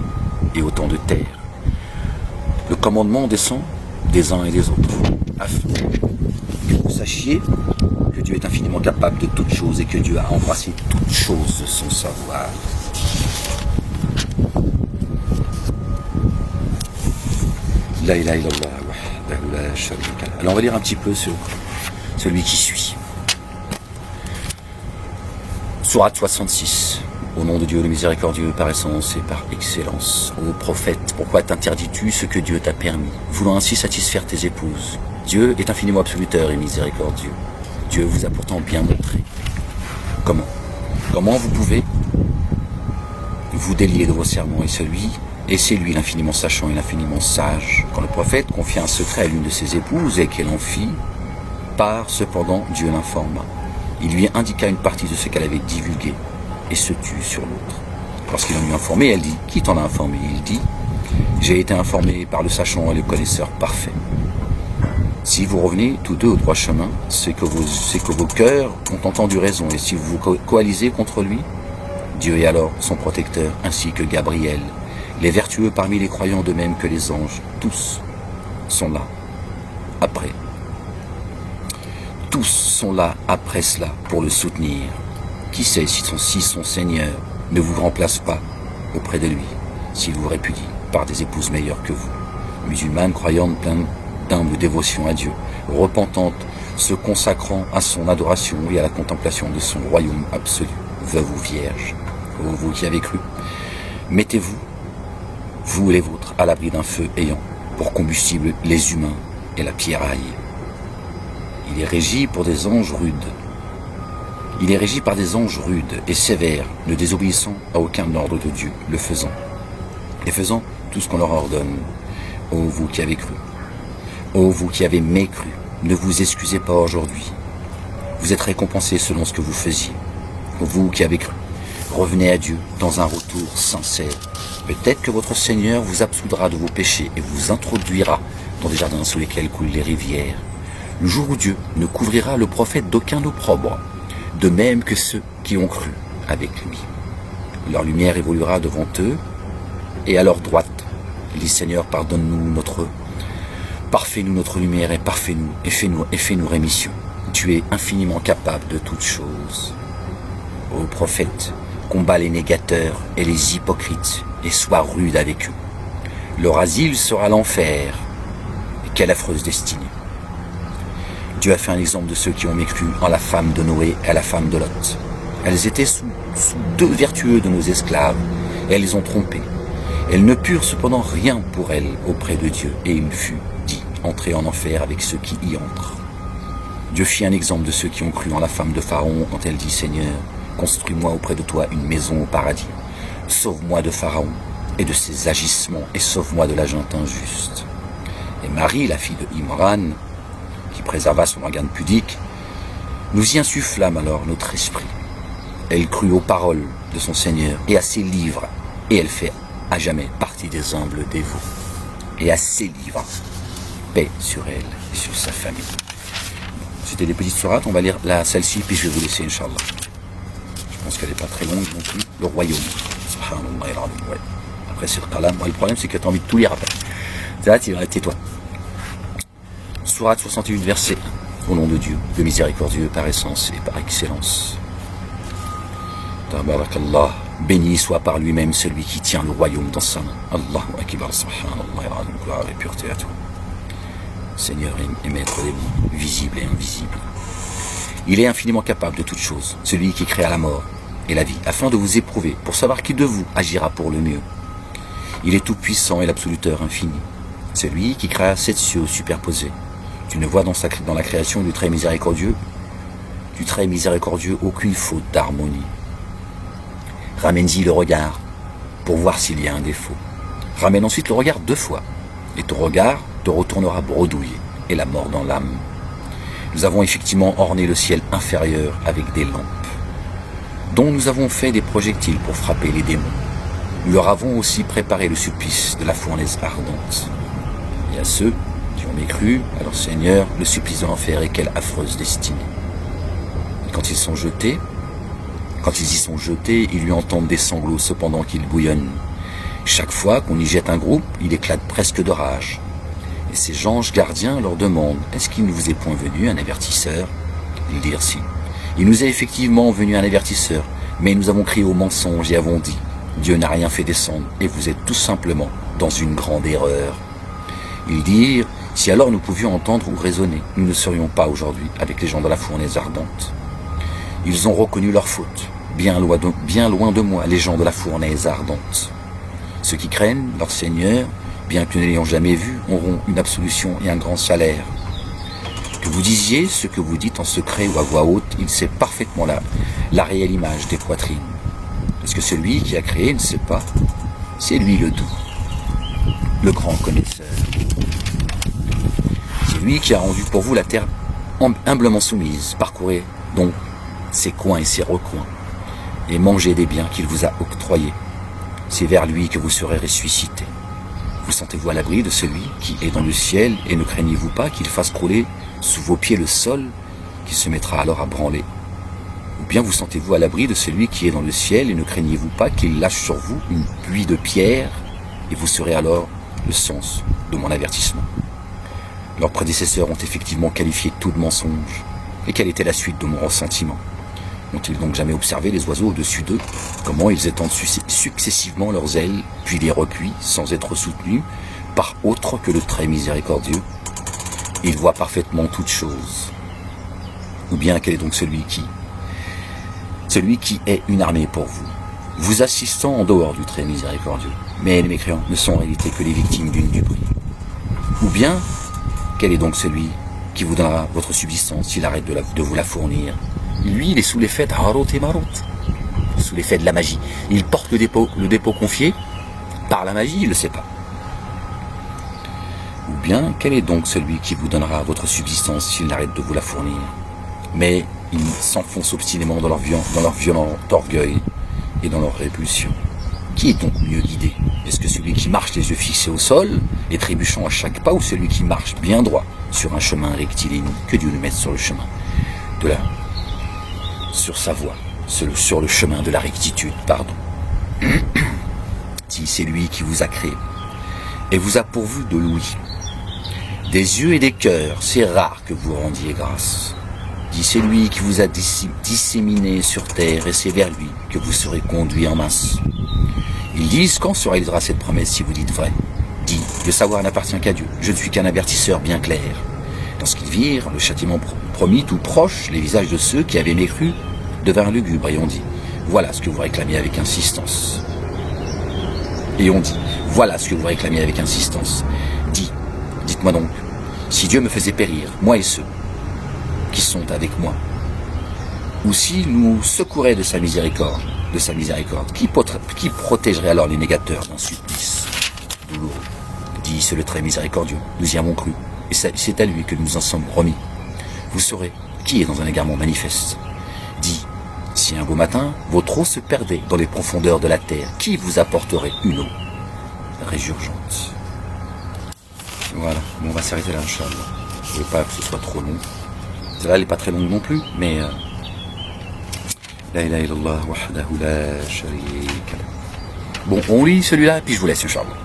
et autant de terre. Le commandement descend des uns et des autres, afin que vous sachiez que Dieu est infiniment capable de toutes choses et que Dieu a embrassé toutes choses de son savoir. La ilaha illallah wahdahu la sharika lah. Alors on va lire un petit peu sur celui qui suit. Sourate 66. Au nom de Dieu le miséricordieux par essence et par excellence. Ô prophète, pourquoi t'interdis-tu ce que Dieu t'a permis, voulant ainsi satisfaire tes épouses? Dieu est infiniment absoluteur et miséricordieux. Dieu vous a pourtant bien montré. Comment vous pouvez vous délier de vos serments, et c'est lui l'infiniment sachant et l'infiniment sage. Quand le prophète confia un secret à l'une de ses épouses et qu'elle en fit part, cependant Dieu l'informa. Il lui indiqua une partie de ce qu'elle avait divulgué et se tut sur l'autre. Lorsqu'il en eut informé, elle dit: qui t'en a informé? Il dit: j'ai été informé par le sachant et le connaisseur parfait. Si vous revenez tous deux au droit chemin, c'est que vos cœurs ont entendu raison, et si vous vous coalisez contre lui, Dieu est alors son protecteur, ainsi que Gabriel, les vertueux parmi les croyants, de même que les anges, tous sont là après. Tous sont là après cela pour le soutenir. Qui sait si son Seigneur ne vous remplace pas auprès de lui, s'il vous répudie par des épouses meilleures que vous, musulmanes, croyantes, pleines d'humble dévotion à Dieu, repentantes, se consacrant à son adoration et à la contemplation de son royaume absolu, veuve ou vierge. Ô vous qui avez cru, mettez-vous, vous et les vôtres, à l'abri d'un feu ayant pour combustible les humains et la pierraille. Il est régi par des anges rudes. Il est régi par des anges rudes et sévères, ne désobéissant à aucun ordre de Dieu, le faisant, et faisant tout ce qu'on leur ordonne. Ô vous qui avez cru, ô vous qui avez mécru, ne vous excusez pas aujourd'hui. Vous êtes récompensés selon ce que vous faisiez. Ô vous qui avez cru, revenez à Dieu dans un retour sincère. Peut-être que votre Seigneur vous absoudra de vos péchés et vous introduira dans des jardins sous lesquels coulent les rivières. Le jour où Dieu ne couvrira le prophète d'aucun opprobre, de même que ceux qui ont cru avec lui. Leur lumière évoluera devant eux, et à leur droite, il dit: Seigneur, pardonne-nous parfais-nous notre lumière, et parfais-nous, et fais-nous rémission. Tu es infiniment capable de toutes choses. Ô prophète, combat les négateurs et les hypocrites, et sois rude avec eux. Leur asile sera l'enfer, et quelle affreuse destinée. Dieu a fait un exemple de ceux qui ont mécru en la femme de Noé et à la femme de Lot. Elles étaient sous deux vertueux de nos esclaves, et elles les ont trompées. Elles ne purent cependant rien pour elles auprès de Dieu, et il fut dit: entrez en enfer avec ceux qui y entrent. Dieu fit un exemple de ceux qui ont cru en la femme de Pharaon quand elle dit: Seigneur, construis-moi auprès de toi une maison au paradis. Sauve-moi de Pharaon et de ses agissements, et sauve-moi de la junte injuste. Et Marie, la fille de Imran, qui préserva son organe pudique, nous y insufflâmes alors notre esprit. Elle crut aux paroles de son Seigneur et à ses livres, et elle fait à jamais partie des humbles dévots. Et à ses livres, paix sur elle et sur sa famille. C'était des petites sourates, on va lire celle-ci, puis je vais vous laisser, Inch'Allah. Je pense qu'elle n'est pas très longue non plus. Le royaume. Subhanallah, ouais. Après, c'est le qalam. Le problème, c'est que tu as envie de tout lire après. Ça, tais-toi. Sourate 61, verset 1. Au nom de Dieu, le miséricordieux par essence et par excellence. Tabarakallah. Béni soit par lui-même celui qui tient le royaume dans sa main. Allahu Akbar, subhanallah, gloire et pureté à toi. Seigneur et maître des mondes, visible et invisible. Il est infiniment capable de toutes choses, celui qui créa la mort et la vie, afin de vous éprouver, pour savoir qui de vous agira pour le mieux. Il est tout puissant et l'absoluteur infini, celui qui créa 7 cieux superposés. Tu ne vois dans la création du très miséricordieux aucune faute d'harmonie. Ramène-y le regard pour voir s'il y a un défaut. Ramène ensuite le regard 2 fois, et ton regard te retournera bredouillé et la mort dans l'âme. Nous avons effectivement orné le ciel inférieur avec des lampes, dont nous avons fait des projectiles pour frapper les démons. Nous leur avons aussi préparé le supplice de la fournaise ardente. Et à ceux qui ont mécru à leur Seigneur, le supplice de l'enfer, et quelle affreuse destinée. Et quand ils y sont jetés, ils lui entendent des sanglots cependant qu'ils bouillonnent. Chaque fois qu'on y jette un groupe, il éclate presque de rage. Et ces anges gardiens leur demandent: est-ce qu'il ne vous est point venu un avertisseur? Ils dirent: si. Il nous est effectivement venu un avertisseur, mais nous avons crié au mensonge et avons dit: Dieu n'a rien fait descendre, et vous êtes tout simplement dans une grande erreur. Ils dirent: si alors nous pouvions entendre ou raisonner, nous ne serions pas aujourd'hui avec les gens de la fournaise ardente. Ils ont reconnu leur faute, bien loin de moi les gens de la fournaise ardente. Ceux qui craignent leur Seigneur, bien que ne l'ayant jamais vu, auront une absolution et un grand salaire. Que vous disiez ce que vous dites en secret ou à voix haute, il sait parfaitement la réelle image des poitrines. Parce que celui qui a créé ne sait pas, c'est lui le doux, le grand connaisseur. C'est lui qui a rendu pour vous la terre humblement soumise. Parcourez donc ses coins et ses recoins, et mangez des biens qu'il vous a octroyés. C'est vers lui que vous serez ressuscités. Vous sentez-vous à l'abri de celui qui est dans le ciel, et ne craignez-vous pas qu'il fasse crouler sous vos pieds le sol, qui se mettra alors à branler? Ou bien vous sentez-vous à l'abri de celui qui est dans le ciel, et ne craignez-vous pas qu'il lâche sur vous une pluie de pierres, et vous serez alors le sens de mon avertissement? Leurs prédécesseurs ont effectivement qualifié tout de mensonge. Et quelle était la suite de mon ressentiment? N'ont-ils donc jamais observé les oiseaux au-dessus d'eux, comment ils étendent successivement leurs ailes, puis les replient sans être soutenus par autre que le très miséricordieux? Ils voient parfaitement toutes choses. Ou bien quel est donc celui qui est une armée pour vous, vous assistant en dehors du très miséricordieux? Mais les mécréants ne sont en réalité que les victimes d'une duperie. Ou bien quel est donc celui qui vous donnera votre subsistance s'il arrête de vous la fournir? Lui, il est sous l'effet de Harot et Marot, sous l'effet de la magie. Il porte le dépôt confié par la magie, il ne le sait pas. Ou bien, quel est donc celui qui vous donnera votre subsistance s'il n'arrête de vous la fournir? Mais ils s'enfoncent obstinément dans leur violent orgueil et dans leur répulsion. Qui est donc mieux guidé? Est-ce que celui qui marche les yeux fixés au sol et trébuchant à chaque pas, ou celui qui marche bien droit sur un chemin rectiligne? Que Dieu nous mette sur le chemin sur sa voie, sur le chemin de la rectitude, pardon. Si c'est lui qui vous a créé et vous a pourvu de l'ouïe, des yeux et des cœurs, c'est rare que vous rendiez grâce. Dis, c'est lui qui vous a disséminé sur terre, et c'est vers lui que vous serez conduits en masse. Ils disent, quand se réalisera cette promesse si vous dites vrai? Dis, le savoir n'appartient qu'à Dieu, je ne suis qu'un avertisseur bien clair. Lorsqu'ils virent le châtiment promis tout proche, les visages de ceux qui avaient mécru devinrent lugubres, et on dit, voilà ce que vous réclamiez avec insistance. Et on dit, voilà ce que vous réclamiez avec insistance. Dites-moi donc, si Dieu me faisait périr, moi et ceux qui sont avec moi, ou s'il nous secourait de sa miséricorde, qui protégerait alors les négateurs d'un supplice douloureux? Dis, c'est le très miséricordieux, nous y avons cru, et c'est à lui que nous nous en sommes remis. Vous saurez qui est dans un égarement manifeste. Dis, si un beau matin, votre eau se perdait dans les profondeurs de la terre, qui vous apporterait une eau résurgente? Voilà, bon, on va s'arrêter là, Inch'Allah. Je ne veux pas que ce soit trop long. Celle-là, elle n'est pas très longue non plus, mais... La ilaha illallah wahdahu la sharika lah. Bon, on lit celui-là, puis je vous laisse, Inch'Allah.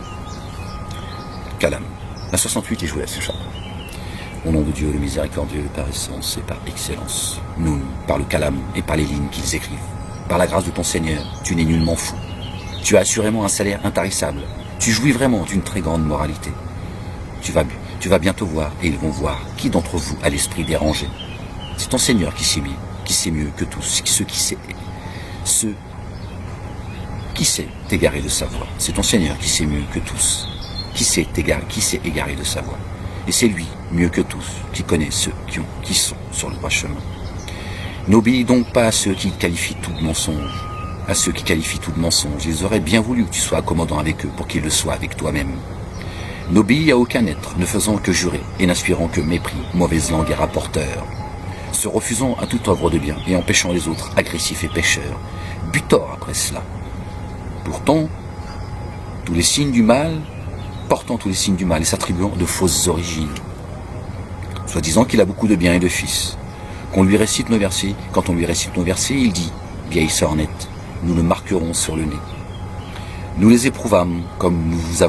Kalam. La 68, et je vous laisse, Inch'Allah. Au nom de Dieu, le miséricordieux, par essence et par excellence. Nous, par le kalam et par les lignes qu'ils écrivent. Par la grâce de ton Seigneur, tu n'es nullement fou. Tu as assurément un salaire intarissable. Tu jouis vraiment d'une très grande moralité. Tu vas bientôt voir, et ils vont voir, qui d'entre vous a l'esprit dérangé. C'est ton Seigneur qui sait mieux que tous, ceux qui sait égarer de sa voie. C'est ton Seigneur qui sait mieux que tous, qui sait égarer de sa voie. Et c'est lui, mieux que tous, qui connaît ceux qui sont sur le droit chemin. N'obéis donc pas à ceux qui qualifient tout de mensonge. À ceux qui qualifient tout de mensonge, ils auraient bien voulu que tu sois accommodant avec eux pour qu'ils le soient avec toi-même. N'obéis à aucun être, ne faisant que jurer, et n'inspirant que mépris, mauvaise langue et rapporteur. Se refusant à toute œuvre de bien, et empêchant les autres, agressifs et pécheurs. Butor après cela. Portant tous les signes du mal, et s'attribuant de fausses origines. Soit disant qu'il a beaucoup de biens et de fils. Quand on lui récite nos versets, il dit, vieille sornette, nous le marquerons sur le nez. Nous les éprouvâmes comme nous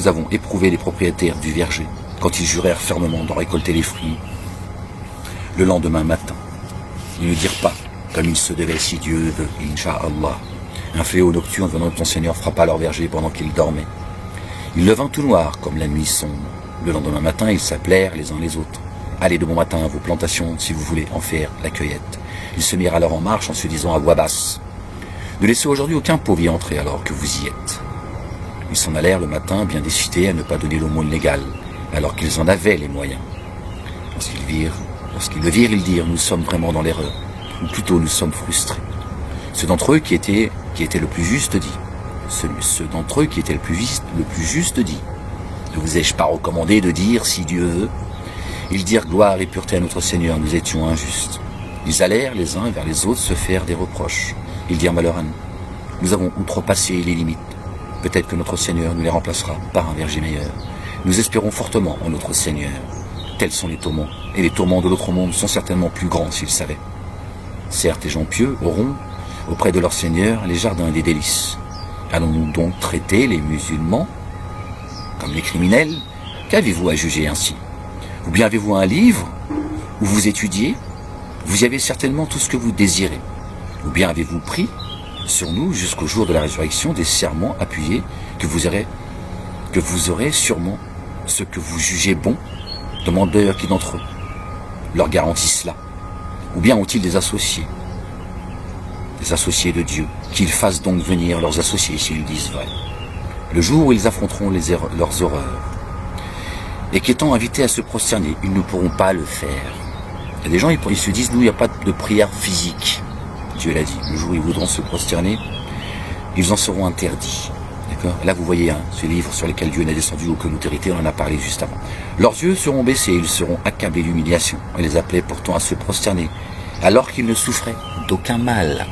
avons éprouvé les propriétaires du verger, quand ils jurèrent fermement d'en récolter les fruits le lendemain matin. Ils ne dirent pas, comme il se devait si Dieu veut, Inch'Allah. Un fléau nocturne venant de ton Seigneur frappa leur verger pendant qu'ils dormaient. Il devint tout noir comme la nuit sombre. Le lendemain matin, ils s'appelèrent les uns les autres. Allez de bon matin à vos plantations si vous voulez en faire la cueillette. Ils se mirent alors en marche en se disant à voix basse: ne laissez aujourd'hui aucun pauvre y entrer alors que vous y êtes. Ils s'en allèrent le matin bien décidés à ne pas donner l'aumône légale, alors qu'ils en avaient les moyens. Lorsqu'ils le virent, ils dirent: nous sommes vraiment dans l'erreur, ou plutôt nous sommes frustrés. Ceux d'entre eux qui étaient le plus juste dit: ceux d'entre eux qui étaient le plus juste dit: ne vous ai-je pas recommandé de dire si Dieu veut? Ils dirent: gloire et pureté à notre Seigneur, nous étions injustes. Ils allèrent les uns vers les autres se faire des reproches. Ils dirent: malheur à nous, nous avons outrepassé les limites. Peut-être que notre Seigneur nous les remplacera par un verger meilleur. Nous espérons fortement en notre Seigneur. Tels sont les tourments, et les tourments de l'autre monde sont certainement plus grands s'ils savaient. Certes, les gens pieux auront, auprès de leur Seigneur, les jardins des délices. Allons-nous donc traiter les musulmans comme les criminels? Qu'avez-vous à juger ainsi? Ou bien avez-vous un livre où vous étudiez? Vous y avez certainement tout ce que vous désirez. Ou bien avez-vous pris sur nous jusqu'au jour de la résurrection des serments appuyés que vous aurez sûrement ce que vous jugez bon? Demandeurs qui d'entre eux leur garantissent cela? Ou bien ont-ils des associés de Dieu, qu'ils fassent donc venir leurs associés s'ils disent vrai, le jour où ils affronteront leurs horreurs, et qu'étant invités à se prosterner, ils ne pourront pas le faire. Il y a des gens, ils se disent: nous, il n'y a pas de prière physique. Dieu l'a dit, le jour où ils voudront se prosterner, ils en seront interdits. D'accord? Là, vous voyez ce livre sur lequel Dieu n'a descendu aucune autorité, on en a parlé juste avant. Leurs yeux seront baissés, ils seront accablés d'humiliation. On les appelait pourtant à se prosterner, alors qu'ils ne souffraient d'aucun mal.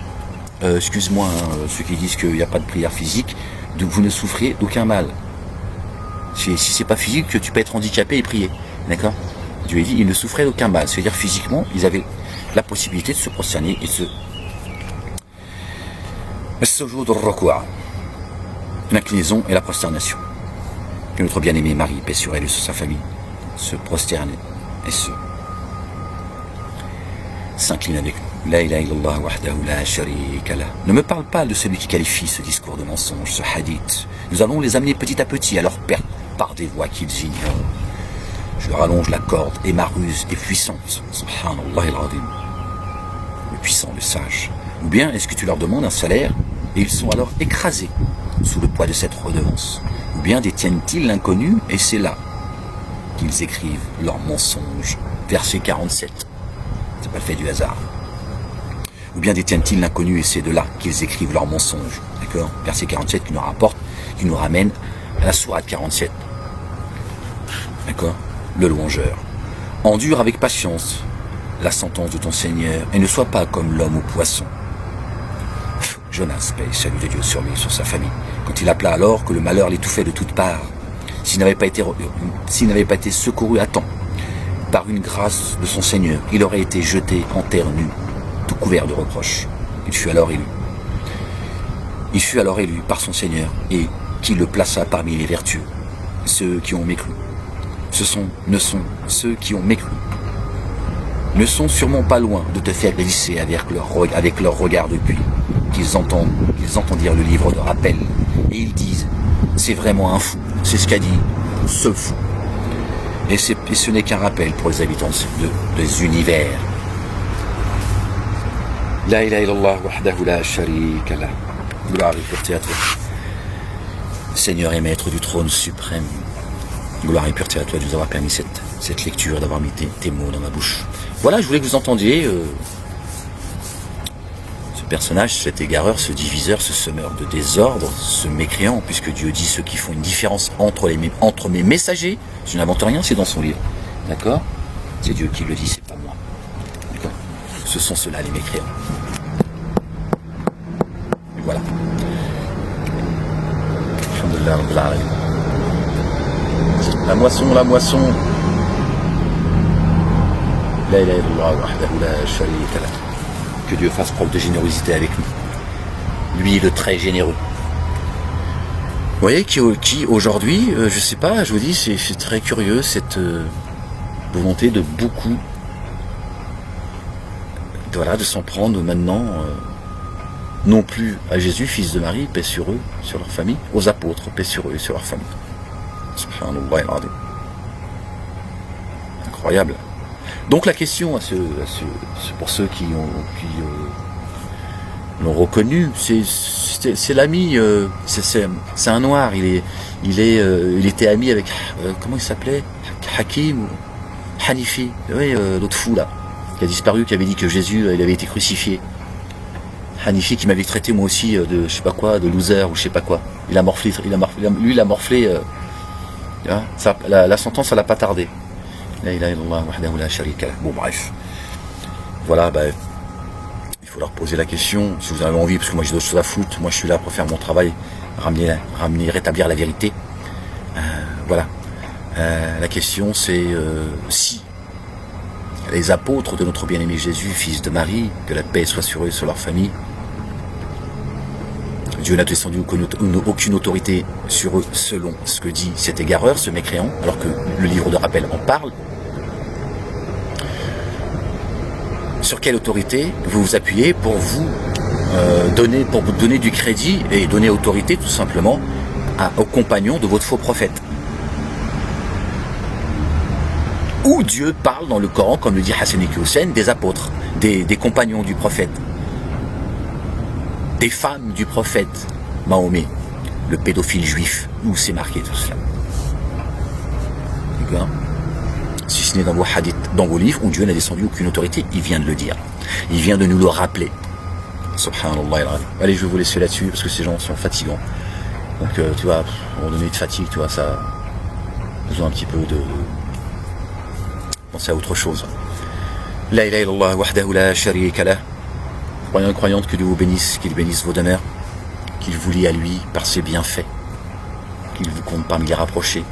Excuse-moi, ceux qui disent qu'il n'y a pas de prière physique, vous ne souffrez d'aucun mal. Si c'est pas physique, que tu peux être handicapé et prier. D'accord? Dieu a dit, ils ne souffraient d'aucun mal. C'est-à-dire physiquement, ils avaient la possibilité de se prosterner et de se... L'inclinaison et la prosternation. Que notre bien-aimé Marie, paix sur elle et sur sa famille, se prosterne et s'incline avec nous. La ilaha illallah wahdahu la sharika lah. Ne me parle pas de celui qui qualifie ce discours de mensonge, ce hadith. Nous allons les amener petit à petit à leur perte par des voies qu'ils ignorent. Je leur allonge la corde et ma ruse est puissante. Subhanallah al-Azim. Le puissant, le sage. Ou bien est-ce que tu leur demandes un salaire et ils sont alors écrasés sous le poids de cette redevance? Ou bien détiennent-ils l'inconnu et c'est là qu'ils écrivent leurs mensonges? Verset 47. C'est pas le fait du hasard. Ou bien détiennent-ils l'inconnu et c'est de là qu'ils écrivent leurs mensonges? D'accord? Verset 47 qui nous ramène à la sourate 47. D'accord? Le louangeur. Endure avec patience la sentence de ton Seigneur et ne sois pas comme l'homme au poisson. Jonas, paix et salut de Dieu sur lui et sur sa famille, quand il appela alors que le malheur l'étouffait de toutes parts, s'il n'avait pas été secouru à temps par une grâce de son Seigneur, il aurait été jeté en terre nue, tout couvert de reproches. Il fut alors élu par son Seigneur et qui le plaça parmi les vertueux, ceux qui ont mécru. Ceux qui ont mécru ne sont sûrement pas loin de te faire glisser avec leur regard de pluie, qu'ils entendirent le livre de rappel, et ils disent: c'est vraiment un fou, c'est ce qu'a dit ce fou. Et ce n'est qu'un rappel pour les habitants des univers. La ilaha illallah wahdahu la sharika lah. Gloire et pureté à toi, Seigneur et Maître du trône suprême. Gloire et pureté à toi de nous avoir permis cette lecture, d'avoir mis tes mots dans ma bouche. Voilà, je voulais que vous entendiez ce personnage, cet égareur, ce diviseur, ce semeur de désordre, ce mécréant, puisque Dieu dit ceux qui font une différence entre mes messagers. Je n'invente rien, c'est dans son livre. D'accord? C'est Dieu qui le dit, c'est pas moi. D'accord? Ce sont ceux-là, les mécréants. Et voilà. La moisson. La ilaha illallah wahdahu la sharika lah. Que Dieu fasse preuve de générosité avec nous. Lui, le très généreux. Vous voyez, qui aujourd'hui, je sais pas, je vous dis, c'est très curieux, cette volonté de beaucoup, de s'en prendre maintenant, non plus à Jésus, fils de Marie, paix sur eux, sur leur famille, aux apôtres, paix sur eux et sur leur famille. Subhanallah al-Azim. Incroyable. Donc la question pour ceux qui l'ont reconnu, c'est l'ami, c'est un noir, il était ami avec, comment il s'appelait, Hakim ou Hanifi, oui, l'autre fou là, qui a disparu, qui avait dit que Jésus, il avait été crucifié. Hanifi qui m'avait traité moi aussi de je sais pas quoi, de loser ou je sais pas quoi. Il a morflé, lui il a morflé, la sentence ça l'a pas tardé. La ilaha illallah wahdahu la sharika lah. Bon bref, voilà, il faut leur poser la question si vous avez envie, parce que moi j'ai d'autres choses à foutre. Moi je suis là pour faire mon travail, rétablir la vérité. Voilà. La question c'est si les apôtres de notre bien-aimé Jésus, fils de Marie, que la paix soit sur eux et sur leur famille, Dieu n'a descendu aucune autorité sur eux selon ce que dit cet égareur, ce mécréant, alors que le livre de rappel en parle. Sur quelle autorité vous vous appuyez pour vous donner du crédit et donner autorité tout simplement aux compagnons de votre faux prophète? Où Dieu parle dans le Coran, comme le dit Hassan Hussein, des apôtres, des compagnons du prophète, des femmes du prophète Mahomet, le pédophile juif, où c'est marqué tout cela? D'accord? Si ce n'est dans vos hadiths, dans vos livres, où Dieu n'a descendu aucune autorité, il vient de le dire. Il vient de nous le rappeler. Subhanallah. Allez, je vais vous laisser là-dessus, parce que ces gens sont fatigants. Donc, tu vois, à un moment donné de fatigue, tu vois, ça a besoin un petit peu de penser à autre chose. La ilaha illallah wahdahu la sharika lah. Croyants et croyantes, que Dieu vous bénisse, qu'il bénisse vos demeures, qu'il vous lie à lui par ses bienfaits, qu'il vous compte parmi les rapprochés,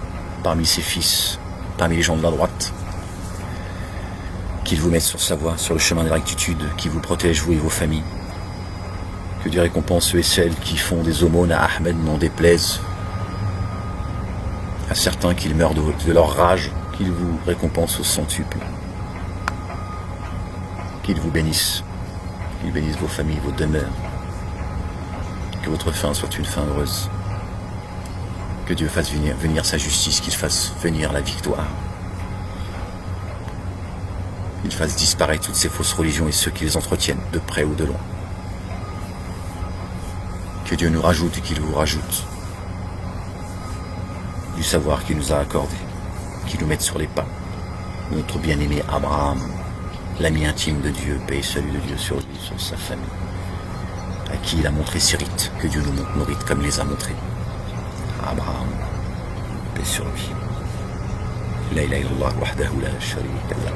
parmi ses fils, parmi les gens de la droite, qu'il vous mette sur sa voie, sur le chemin de la rectitude, qu'il vous protège, vous et vos familles, que Dieu récompense ceux et celles qui font des aumônes à Ahmed, n'en déplaise à certains qu'ils meurent de leur rage, qu'il vous récompense au centuple, qu'il vous bénisse, qu'il bénisse vos familles, vos demeures, que votre fin soit une fin heureuse, que Dieu fasse venir sa justice, qu'il fasse venir la victoire, qu'il fasse disparaître toutes ces fausses religions et ceux qui les entretiennent, de près ou de loin. Que Dieu nous rajoute et qu'il vous rajoute du savoir qu'il nous a accordé, qu'il nous mette sur les pas de notre bien-aimé Abraham, l'ami intime de Dieu, paix et salut de Dieu sur lui, sur sa famille, à qui il a montré ses rites, que Dieu nous montre nos rites comme il les a montrés. Abraham, paix sur lui. La ilaha illallah wahdahu la sharika lah.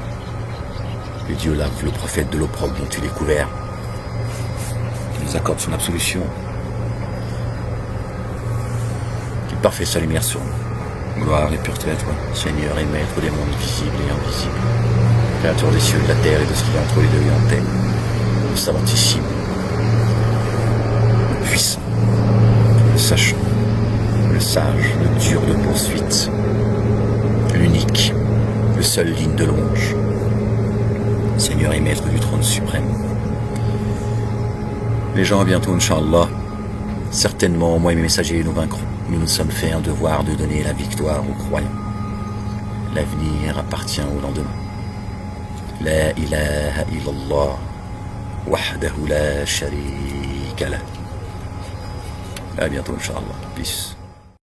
Que Dieu lave le prophète de l'opprobre dont il est couvert, qu'il nous accorde son absolution, qu'il parfait sa lumière sur nous. Gloire et pureté à toi, Seigneur et Maître des mondes visibles et invisibles, Créateur des cieux, de la terre et de ce qu'il y a entre les deux et en terre, le savantissime, le puissant, le sachant, le sage, le dur de poursuite, l'unique, le seul digne de louange, Seigneur et Maître du trône suprême. Les gens, à bientôt, Inch'Allah. Certainement, moi et mes messagers, nous vaincrons. Nous nous sommes fait un devoir de donner la victoire aux croyants. L'avenir appartient au lendemain. La ilaha illallah wahdahu la sharika lah. À bientôt, Inch'Allah. Peace.